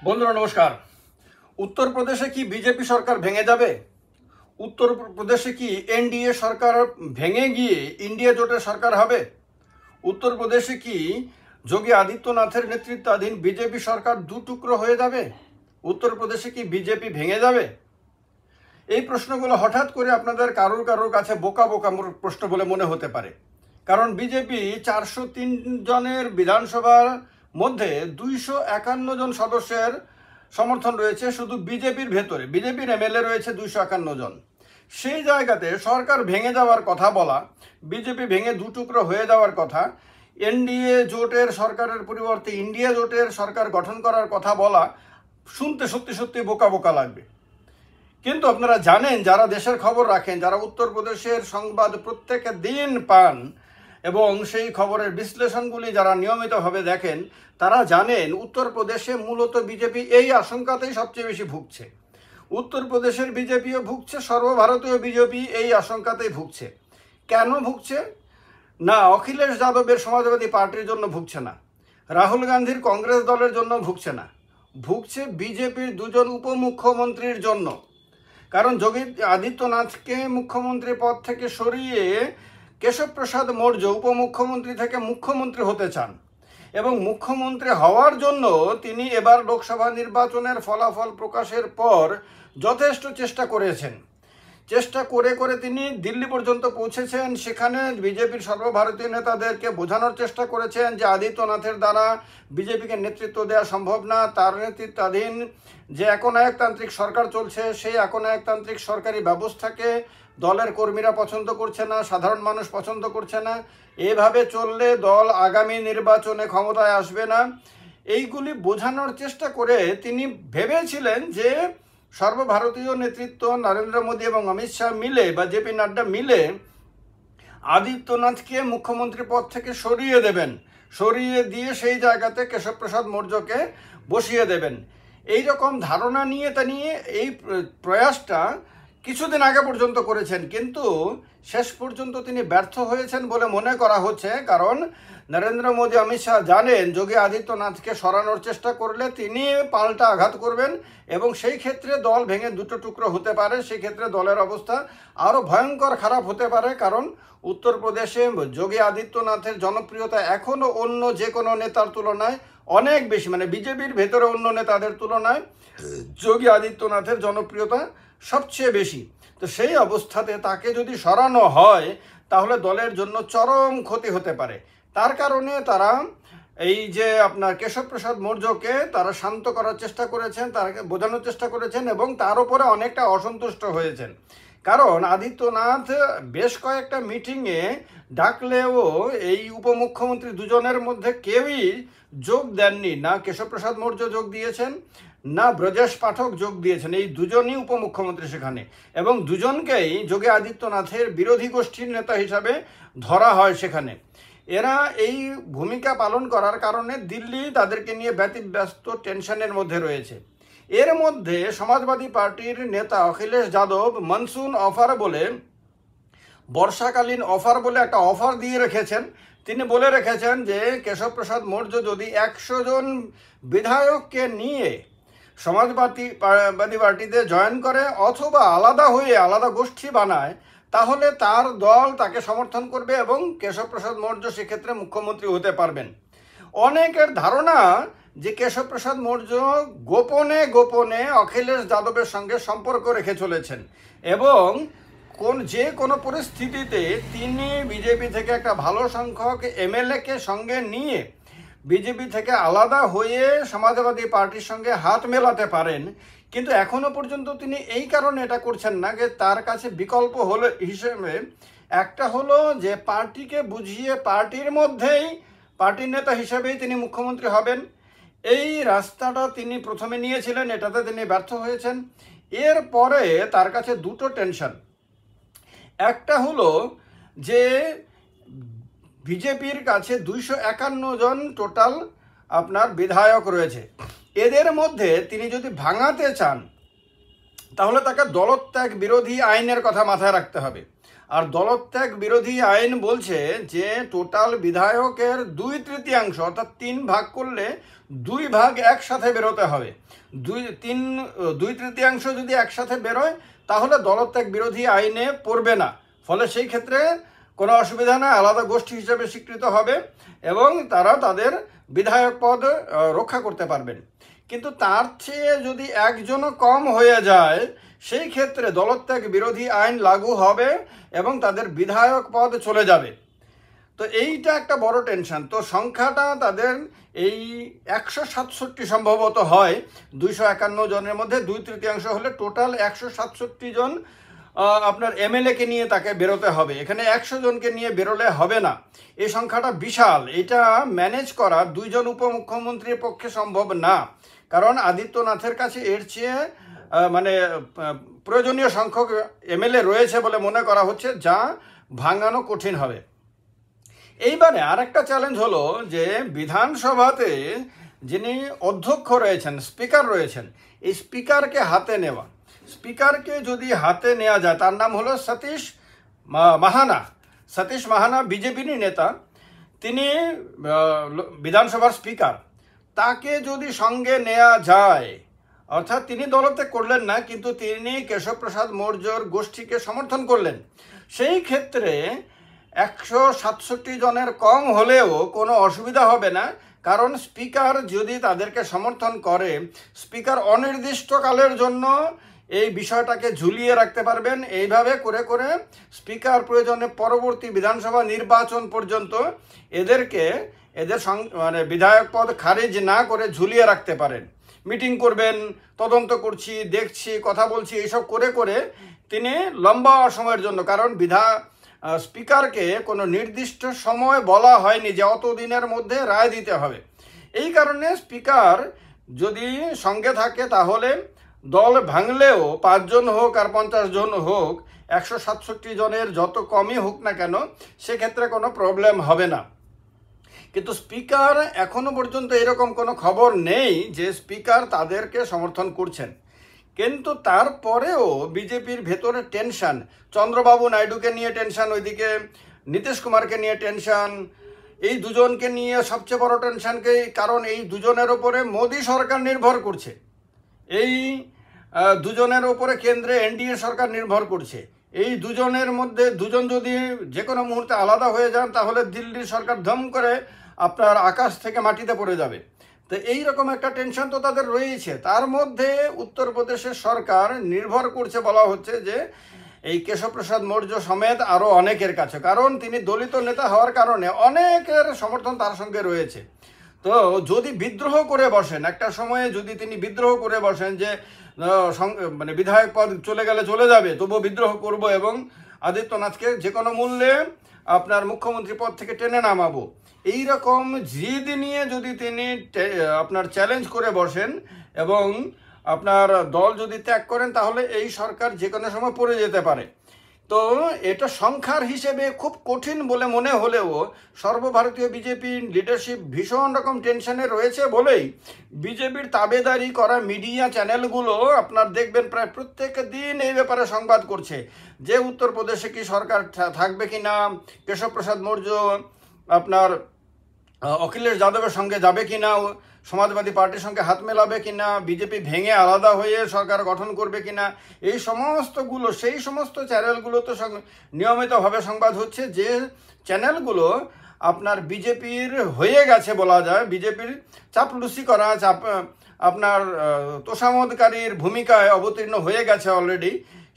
বন্ধুরা নমস্কার। উত্তরপ্রদেশে কি বিজেপি সরকার ভেঙে যাবে? উত্তরপ্রদেশে কি এনডিএ সরকার ভেঙে গিয়ে ইন্ডিয়া জোটের সরকার হবে? উত্তরপ্রদেশে কি যোগী আদিত্যনাথের নেতৃত্বাধীন বিজেপি সরকার দু টুকরো হয়ে যাবে? উত্তরপ্রদেশে কি বিজেপি ভেঙে যাবে? এই প্রশ্নগুলো হঠাৎ করে আপনাদের কারোর কাছে বোকা বোকা প্রশ্ন বলে মনে হতে পারে, কারণ বিজেপি 403 জনের বিধানসভার মধ্যে 251 জন সদস্যের সমর্থন রয়েছে শুধু বিজেপির ভেতরে। বিজেপির এমএলএ রয়েছে 251 জন। সেই জায়গাতে সরকার ভেঙে যাওয়ার কথা বলা, বিজেপি ভেঙে দু টুকরো হয়ে যাওয়ার কথা, এনডিএ জোটের সরকারের পরিবর্তে ইন্ডিয়া জোটের সরকার গঠন করার কথা বলা শুনতে সত্যি সত্যি বোকা বোকা লাগবে। কিন্তু আপনারা জানেন, যারা দেশের খবর রাখেন, যারা উত্তরপ্রদেশের সংবাদ প্রত্যেক দিন পান এবং সেই খবরের বিশ্লেষণগুলি যারা নিয়মিতভাবে দেখেন, তারা জানেন উত্তরপ্রদেশে মূলত বিজেপি এই আশঙ্কাতেই সবচেয়ে বেশি ভুগছে। উত্তরপ্রদেশের বিজেপিও ভুগছে, সর্বভারতীয় বিজেপি এই আশঙ্কাতেই ভুগছে। কেন ভুগছে? না অখিলেশ যাদবের সমাজবাদী পার্টির জন্য ভুগছে না, রাহুল গান্ধীর কংগ্রেস দলের জন্য ভুগছে না, ভুগছে বিজেপির দুজন উপমুখ্যমন্ত্রীর জন্য। কারণ যোগী আদিত্যনাথকে মুখ্যমন্ত্রী পদ থেকে সরিয়ে কেশব প্রসাদ মৌর্য উপমুখ্যমন্ত্রী থেকে মুখ্যমন্ত্রী হতে চান এবং মুখ্যমন্ত্রী হওয়ার জন্য তিনি এবার লোকসভা নির্বাচনের ফলাফল প্রকাশের পর যথেষ্ট চেষ্টা করেছেন। চেষ্টা করে করে তিনি দিল্লি পর্যন্ত পৌঁছেছেন। সেখানে বিজেপির সর্বভারতীয় নেতাদেরকে বোঝানোর চেষ্টা করেছেন যে আদিত্যনাথের দ্বারা বিজেপিকে নেতৃত্ব দেওয়া সম্ভব না। তার নেতৃত্বাধীন যে একনায়কতান্ত্রিক সরকার চলছে, সেই একনায়কতান্ত্রিক সরকারি ব্যবস্থাকে দলের কর্মীরা পছন্দ করছে না, সাধারণ মানুষ পছন্দ করছে না। এভাবে চললে দল আগামী নির্বাচনে ক্ষমতায় আসবে না। এইগুলি বোঝানোর চেষ্টা করে তিনি ভেবেছিলেন যে সর্বভারতীয় নেতৃত্ব নরেন্দ্র মোদী এবং অমিত শাহ মিলে বা জেপি নাড্ডা মিলে আদিত্যনাথকে মুখ্যমন্ত্রী পদ থেকে সরিয়ে দেবেন, সরিয়ে দিয়ে সেই জায়গাতে কেশব প্রসাদ মৌর্যকে বসিয়ে দেবেন। এই রকম ধারণা নিয়ে এই প্রয়াসটা কিছুদিন আগে পর্যন্ত করেছেন, কিন্তু শেষ পর্যন্ত তিনি ব্যর্থ হয়েছেন বলে মনে করা হচ্ছে। কারণ নরেন্দ্র মোদী অমিত শাহ জানেন যোগী আদিত্যনাথকে সরানোর চেষ্টা করলে তিনি পাল্টা আঘাত করবেন এবং সেই ক্ষেত্রে দল ভেঙে দুটো টুকরো হতে পারে। সেই ক্ষেত্রে দলের অবস্থা আরও ভয়ঙ্কর খারাপ হতে পারে, কারণ উত্তরপ্রদেশে যোগী আদিত্যনাথের জনপ্রিয়তা এখনও অন্য যে কোনো নেতার তুলনায় অনেক বেশি, মানে বিজেপির ভেতরে অন্য নেতাদের তুলনায় যোগী আদিত্যনাথের জনপ্রিয়তা সবচেয়ে বেশি। তো সেই অবস্থাতে তাকে যদি সরানো হয় তাহলে দলের জন্য চরম ক্ষতি হতে পারে। তার কারণে তারা এই যে আপনার কেশব প্রসাদ মৌর্যকে তারা শান্ত করার চেষ্টা করেছেন, তাকে বোঝানোর চেষ্টা করেছেন এবং তার উপরে অনেকটা অসন্তুষ্ট হয়েছেন। কারণ আদিত্যনাথ বেশ কয়েকটা মিটিংয়ে ডাকলেও এই উপমুখ্যমন্ত্রী দুজনের মধ্যে কেউই যোগ দেননি। না কেশব প্রসাদ মৌর্য যোগ দিয়েছেন, না ব্রজেশ পাঠক যোগ দিয়েছেন। এই দুজনই উপমুখ্যমন্ত্রী সেখানে, এবং দুজনকেই যোগী আদিত্যনাথের বিরোধী গোষ্ঠীর নেতা হিসাবে ধরা হয় সেখানে। এরা এই ভূমিকা পালন করার কারণে দিল্লি তাদেরকে নিয়ে ব্যতিব্যস্ত টেনশনের মধ্যে রয়েছে। এর মধ্যে সমাজবাদী পার্টির নেতা অখিলেশ যাদব মনসুন অফার বলে, বর্ষাকালীন অফার বলে একটা অফার দিয়ে রেখেছেন। তিনি বলে রেখেছেন যে কেশব প্রসাদ মৌর্য যদি 100 জন বিধায়ককে নিয়ে সমাজবাদী পার্টিতে জয়েন করে অথবা আলাদা হয়ে আলাদা গোষ্ঠী বানায়, তাহলে তার দল তাকে সমর্থন করবে এবং কেশব প্রসাদ মৌর্য সেক্ষেত্রে মুখ্যমন্ত্রী হতে পারবেন। অনেকের ধারণা যে কেশব প্রসাদ মৌর্য গোপনে গোপনে অখিলেশ যাদবের সঙ্গে সম্পর্ক রেখে চলেছেন এবং যে কোনো পরিস্থিতিতে তিনি বিজেপি থেকে একটা ভালো সংখ্যক এমএলএকে সঙ্গে নিয়ে বিজেপি থেকে আলাদা হয়ে সমাজবাদী পার্টির সঙ্গে হাত মেলাতে পারেন। কিন্তু এখনো পর্যন্ত তিনি এই কারণে এটা করছেন না যে তার কাছে বিকল্প হলো হিসেবে একটা হলো যে পার্টিকে বুঝিয়ে পার্টির মধ্যেই পার্টির নেতা হিসেবেই তিনি মুখ্যমন্ত্রী হবেন। এই রাস্তাটা তিনি প্রথমে নিয়েছিলেন, এটাতে তিনি ব্যর্থ হয়েছেন। এরপরে তার কাছে দুটো টেনশন। একটা হলো যে বিজেপির কাছে 251 জন টোটাল আপনার বিধায়ক রয়েছে। এদের মধ্যে তিনি যদি ভাঙাতে চান তাহলে তাকে দলত্যাগ বিরোধী আইনের কথা মাথায় রাখতে হবে। আর দলত্যাগ বিরোধী আইন বলছে যে টোটাল বিধায়কের 2/3 অর্থাৎ 3 ভাগ করলে 2 ভাগ একসাথে বেরোতে হবে। 2/3 যদি একসাথে বেরোয় তাহলে দলত্যাগ বিরোধী আইনে পড়বে না, ফলে সেই ক্ষেত্রে কোনো অসুবিধা না, আলাদা গোষ্ঠী হিসেবে স্বীকৃত হবে এবং তারা তাদের বিধায়ক পদ রক্ষা করতে পারবেন। কিন্তু তার চেয়ে যদি একজনও কম হয়ে যায় সেই ক্ষেত্রে দলত্যাগ বিরোধী আইন লাগু হবে এবং তাদের বিধায়ক পদ চলে যাবে। তো এইটা একটা বড় টেনশন। তো সংখ্যাটা তাদের এই 167 সম্ভবত হয়, 251 জনের মধ্যে 2/3 হলে টোটাল 167 জন আপনার এমএলএকে নিয়ে তাকে বেরোতে হবে। এখানে 100 জনকে নিয়ে বেরোলে হবে না, এই সংখ্যাটা বিশাল। এটা ম্যানেজ করা 2 জন উপমুখ্যমন্ত্রীর পক্ষে সম্ভব না, কারণ আদিত্যনাথের কাছে এর চেয়ে মানে প্রয়োজনীয় সংখ্যক এমএলএ রয়েছে বলে মনে করা হচ্ছে, যা ভাঙানো কঠিন হবে। এইবারে আরেকটা চ্যালেঞ্জ হলো যে বিধানসভাতে যিনি অধ্যক্ষ রয়েছেন, স্পিকার রয়েছেন, এই স্পিকারকে হাতে নেওয়া। স্পিকারকে যদি হাতে নেওয়া যায়, তার নাম হলো সতীশ মাহানা, বিজেপির নেতা, তিনি বিধানসভার স্পিকার। তাকে যদি সঙ্গে নেওয়া যায়, অর্থাৎ তিনি দলত্যাগ করলেন না কিন্তু তিনি কেশব প্রসাদ মৌর্যর গোষ্ঠীকে সমর্থন করলেন, সেই ক্ষেত্রে 167 জনের কম হলেও কোনো অসুবিধা হবে না, কারণ স্পিকার যদি তাদেরকে সমর্থন করে, স্পিকার অনির্দিষ্টকালের জন্য এই বিষয়টাকে ঝুলিয়ে রাখতে পারবেন। এইভাবে করে করে স্পিকার প্রয়োজনে পরবর্তী বিধানসভা নির্বাচন পর্যন্ত এদের মানে বিধায়ক পদ খারিজ না করে ঝুলিয়ে রাখতে পারেন। মিটিং করবেন, তদন্ত করছি, দেখছি, কথা বলছি, এইসব করে করে তিনি লম্বা সময়ের জন্য, কারণ স্পিকারকে কোনো নির্দিষ্ট সময় বলা হয়নি যে অত দিনের মধ্যে রায় দিতে হবে। এই কারণে স্পিকার যদি সঙ্গে থাকে তাহলে দল ভাঙলেও 5 জন হোক আর 50 জন হোক, 167 জনের যত কমই হোক না কেন, সেক্ষেত্রে কোনো প্রবলেম হবে না। কিন্তু স্পিকার এখনো পর্যন্ত এরকম কোনো খবর নেই যে স্পিকার তাদেরকে সমর্থন করছেন। কিন্তু তারপরেও বিজেপির ভেতরে টেনশন, চন্দ্রবাবু নাইডুকে নিয়ে টেনশন, ওইদিকে নীতিশ কুমারকে নিয়ে টেনশন, এই দুজনকে নিয়ে সবচেয়ে বড় টেনশনকে, কারণ এই দুজনের ওপরে মোদী সরকার নির্ভর করছে, এই দুজনের ওপরে কেন্দ্রে এনডিএ সরকার নির্ভর করছে। এই দুজনের মধ্যে দুজন যদি যে কোনো মুহূর্তে আলাদা হয়ে যান তাহলে দিল্লির সরকার ধম করে আপনার আকাশ থেকে মাটিতে পড়ে যাবে। তো এইরকম একটা টেনশন তো তাদের রয়েছে। তার মধ্যে উত্তরপ্রদেশের সরকার নির্ভর করছে বলা হচ্ছে যে এই কেশব প্রসাদ মৌর্য সমেত আরও অনেকের কাছে, কারণ তিনি দলিত নেতা হওয়ার কারণে অনেকের সমর্থন তার সঙ্গে রয়েছে। তো যদি বিদ্রোহ করে বসেন, একটা সময়ে যদি তিনি বিদ্রোহ করে বসেন যে মানে বিধায়ক পদ চলে গেলে চলে যাবে, তবুও বিদ্রোহ করব এবং আদিত্যনাথকে যে কোনো মূল্যে আপনার মুখ্যমন্ত্রী পদ থেকে টেনে নামাবো, এইরকম জিদ নিয়ে যদি তিনি আপনার চ্যালেঞ্জ করে বসেন এবং আপনার দল যদি ত্যাগ করেন, তাহলে এই সরকার যে কোনো সময় পড়ে যেতে পারে। তো এটা সংখ্যার হিসেবে খুব কঠিন বলে মনে হলেও সর্বভারতীয় বিজেপি লিডারশিপ ভীষণ রকম টেনশনে রয়েছে বলেই বিজেপির তাবেদারি করা মিডিয়া চ্যানেলগুলো আপনার দেখবেন প্রায় প্রত্যেক দিন এই ব্যাপারে সংবাদ করছে যে উত্তরপ্রদেশে কি সরকার থাকবে কি না, কেশব প্রসাদ মৌর্য আপনার অখিলেশ যাদবের সঙ্গে যাবে কি না, সমাজবাদী পার্টির সঙ্গে হাত মেলাবে কিনা, বিজেপি ভেঙে আলাদা হয়ে সরকার গঠন করবে কিনা, এই সমস্তগুলো, সেই সমস্ত চ্যানেলগুলো তো নিয়মিতভাবে সংবাদ হচ্ছে, যে চ্যানেলগুলো আপনার বিজেপির হয়ে গেছে বলা যায়, বিজেপির চাপলুসি করা, আপনার তোষামোদকারীর ভূমিকায় অবতীর্ণ হয়ে গেছে অলরেডি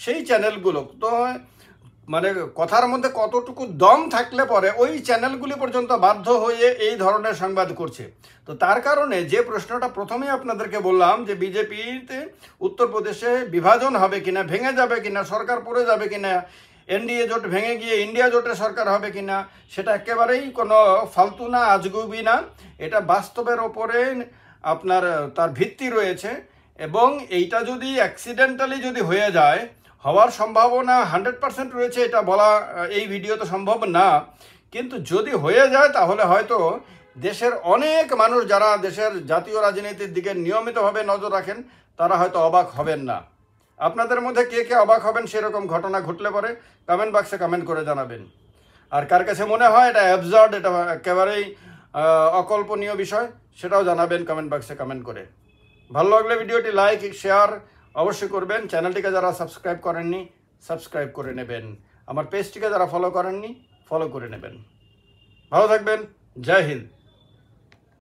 সেই চ্যানেলগুলো। তো মানে কথার মধ্যে কতটুকু দম থাকলে পরে ওই চ্যানেলগুলি পর্যন্ত বাধ্য হয়ে এই ধরনের সংবাদ করছে। তো তার কারণে যে প্রশ্নটা প্রথমেই আপনাদেরকে বললাম যে বিজেপিতে উত্তরপ্রদেশে বিভাজন হবে কিনা, ভেঙে যাবে কিনা, সরকার পড়ে যাবে কিনা, এনডিএ জোট ভেঙে গিয়ে ইন্ডিয়া জোটের সরকার হবে কিনা, সেটা একেবারেই কোনো ফালতু না, আজগুবি না, এটা বাস্তবের ওপরে আপনার তার ভিত্তি রয়েছে। এবং এইটা যদি অ্যাক্সিডেন্টালি যদি হয়ে যায়, হওয়ার সম্ভাবনা 100% রয়েছে, এটা বলা এই ভিডিওতে সম্ভব না, কিন্তু যদি হয়ে যায় তাহলে হয়তো দেশের অনেক মানুষ যারা দেশের জাতীয় রাজনীতির দিকে নিয়মিতভাবে নজর রাখেন তারা হয়তো অবাক হবেন না। আপনাদের মধ্যে কে কে অবাক হবেন সেরকম ঘটনা ঘটলে পরে কমেন্ট বাক্সে কমেন্ট করে জানাবেন। আর কার কাছে মনে হয় এটা অ্যাবসার্ড, এটা একেবারেই অকল্পনীয় বিষয়, সেটাও জানাবেন কমেন্ট বাক্সে কমেন্ট করে। ভালো লাগলে ভিডিওটি লাইক শেয়ার অবশ্যই করবেন। চ্যানেলটিকে যারা সাবস্ক্রাইব করেননি সাবস্ক্রাইব করে নেবেন। আমার পেজটিকে যারা ফলো করেননি ফলো করে নেবেন। ভালো থাকবেন। জয় হিন্দ।